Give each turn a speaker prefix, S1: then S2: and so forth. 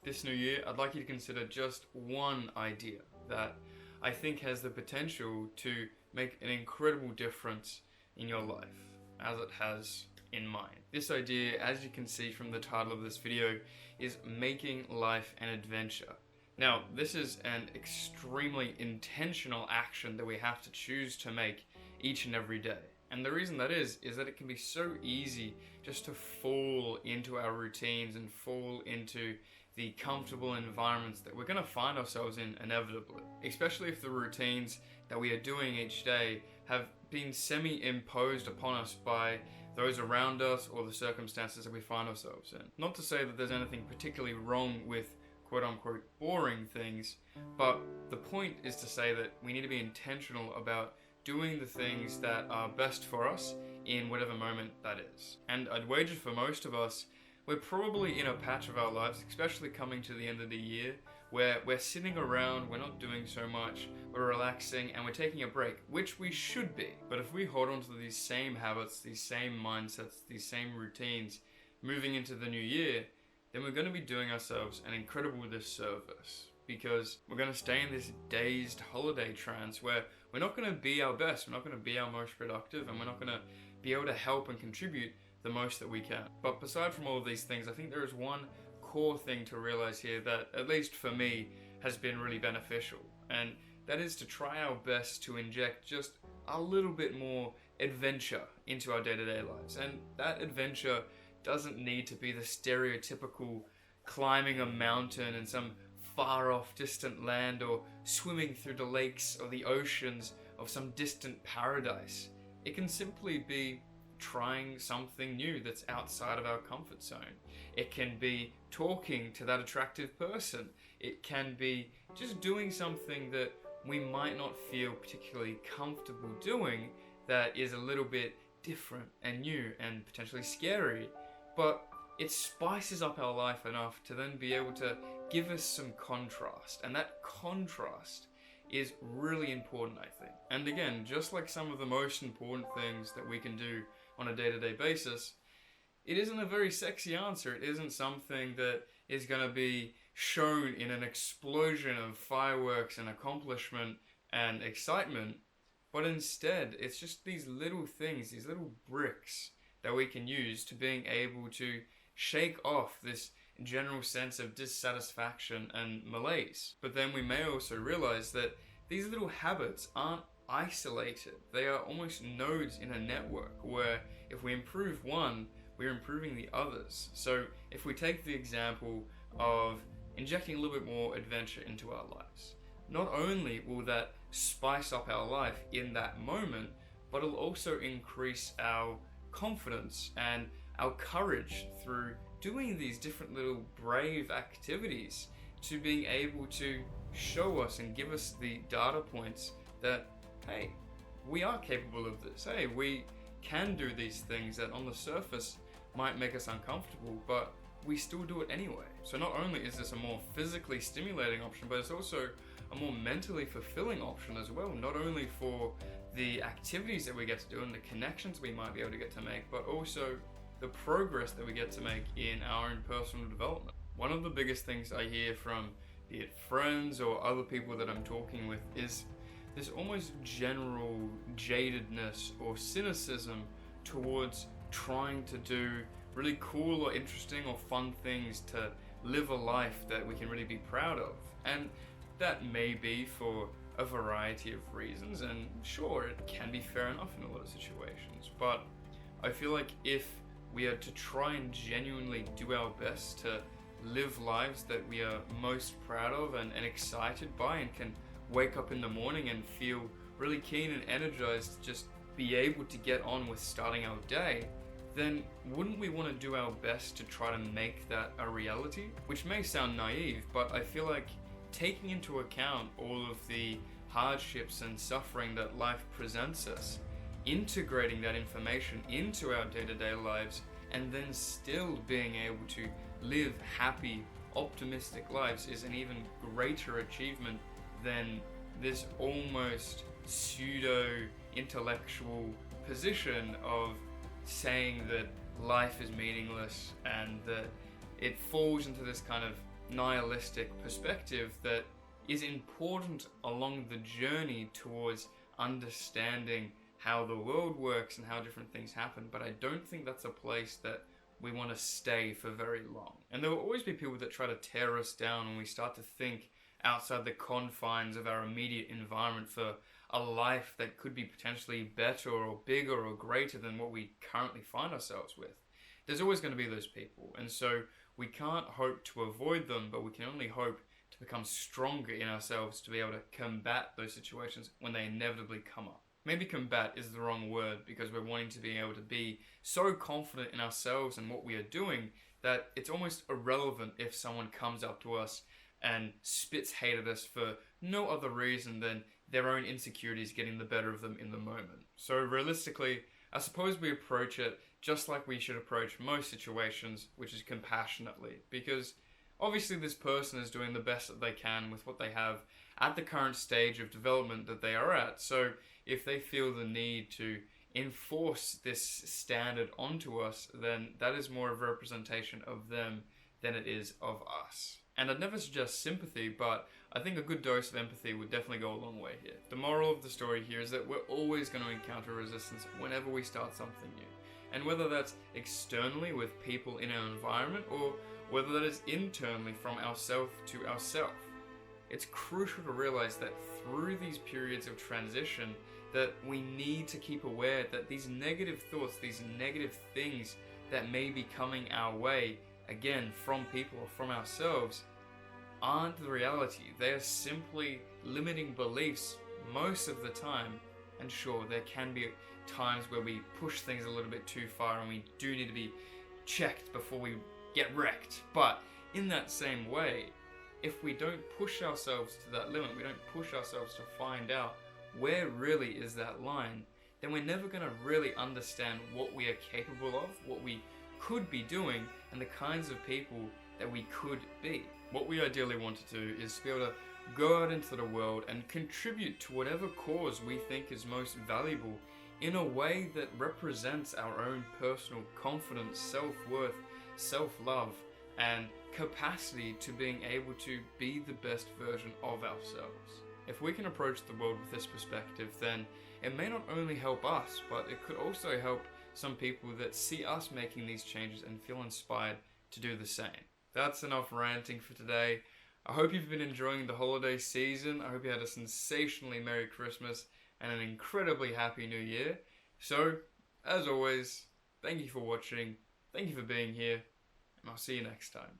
S1: This new year, I'd like you to consider just one idea that I think has the potential to make an incredible difference in your life, as it has in mine. This idea, as you can see from the title of this video, is making life an adventure. Now, this is an extremely intentional action that we have to choose to make each and every day. And the reason that is that it can be so easy just to fall into our routines and fall into the comfortable environments that we're going to find ourselves in inevitably. Especially if the routines that we are doing each day have been semi-imposed upon us by those around us or the circumstances that we find ourselves in. Not to say that there's anything particularly wrong with quote-unquote boring things, but the point is to say that we need to be intentional about doing the things that are best for us in whatever moment that is. And I'd wager for most of us, we're probably in a patch of our lives, especially coming to the end of the year, where we're sitting around, we're not doing so much, we're relaxing, and we're taking a break, which we should be. But if we hold on to these same habits, these same mindsets, these same routines, moving into the new year, then we're going to be doing ourselves an incredible disservice, because we're going to stay in this dazed holiday trance where we're not going to be our best, we're not going to be our most productive, and we're not going to be able to help and contribute the most that we can. But aside from all of these things, I think there is one core thing to realize here that, at least for me, has been really beneficial, and that is to try our best to inject just a little bit more adventure into our day-to-day lives. And that adventure doesn't need to be the stereotypical climbing a mountain in some far off distant land or swimming through the lakes or the oceans of some distant paradise. It can simply be trying something new that's outside of our comfort zone. It can be talking to that attractive person. It can be just doing something that we might not feel particularly comfortable doing, that is a little bit different and new and potentially scary, but it spices up our life enough to then be able to give us some contrast, and that contrast is really important, I think. And again, just like some of the most important things that we can do on a day-to-day basis, it isn't a very sexy answer. It isn't something that is going to be shown in an explosion of fireworks and accomplishment and excitement, but instead it's just these little things, these little bricks that we can use to being able to shake off this general sense of dissatisfaction and malaise. But then we may also realize that these little habits aren't isolated. They are almost nodes in a network where if we improve one, we're improving the others. So if we take the example of injecting a little bit more adventure into our lives, not only will that spice up our life in that moment, but it'll also increase our confidence and our courage through doing these different little brave activities, to being able to show us and give us the data points that, hey, we are capable of this. Hey, we can do these things that on the surface might make us uncomfortable, but we still do it anyway. So not only is this a more physically stimulating option, but it's also a more mentally fulfilling option as well. Not only for the activities that we get to do and the connections we might be able to get to make, but also the progress that we get to make in our own personal development. One of the biggest things I hear from, be it friends or other people that I'm talking with, is this almost general jadedness or cynicism towards trying to do really cool or interesting or fun things to live a life that we can really be proud of. And that may be for a variety of reasons, and sure, it can be fair enough in a lot of situations, but I feel like if we are to try and genuinely do our best to live lives that we are most proud of and excited by, and can wake up in the morning and feel really keen and energized to just be able to get on with starting our day, then wouldn't we want to do our best to try to make that a reality? Which may sound naive, but I feel like taking into account all of the hardships and suffering that life presents us, integrating that information into our day-to-day lives, and then still being able to live happy, optimistic lives is an even greater achievement than this almost pseudo-intellectual position of saying that life is meaningless and that it falls into this kind of nihilistic perspective that is important along the journey towards understanding how the world works and how different things happen, but I don't think that's a place that we want to stay for very long. And there will always be people that try to tear us down when we start to think outside the confines of our immediate environment for a life that could be potentially better or bigger or greater than what we currently find ourselves with. There's always going to be those people, and so we can't hope to avoid them, but we can only hope to become stronger in ourselves to be able to combat those situations when they inevitably come up. Maybe combat is the wrong word, because we're wanting to be able to be so confident in ourselves and what we are doing that it's almost irrelevant if someone comes up to us and spits hate at us for no other reason than their own insecurities getting the better of them in the moment. So realistically, I suppose we approach it just like we should approach most situations, which is compassionately, because obviously this person is doing the best that they can with what they have at the current stage of development that they are at. So if they feel the need to enforce this standard onto us, then that is more of a representation of them than it is of us. And I'd never suggest sympathy, but I think a good dose of empathy would definitely go a long way here. The moral of the story here is that we're always going to encounter resistance whenever we start something new. And whether that's externally with people in our environment, or whether that is internally from ourself to ourself, it's crucial to realize that through these periods of transition that we need to keep aware that these negative thoughts, these negative things that may be coming our way, again, from people or from ourselves, aren't the reality. They are simply limiting beliefs most of the time. And sure, there can be times where we push things a little bit too far and we do need to be checked before we get wrecked. But in that same way, if we don't push ourselves to that limit, we don't push ourselves to find out where really is that line, then we're never going to really understand what we are capable of, what we could be doing, and the kinds of people that we could be. What we ideally want to do is to be able to go out into the world and contribute to whatever cause we think is most valuable in a way that represents our own personal confidence, self-worth, self-love, and capacity to being able to be the best version of ourselves. If we can approach the world with this perspective, then it may not only help us, but it could also help some people that see us making these changes and feel inspired to do the same. That's enough ranting for today. I hope you've been enjoying the holiday season. I hope you had a sensationally Merry Christmas and an incredibly Happy New Year. So, as always, thank you for watching, thank you for being here, and I'll see you next time.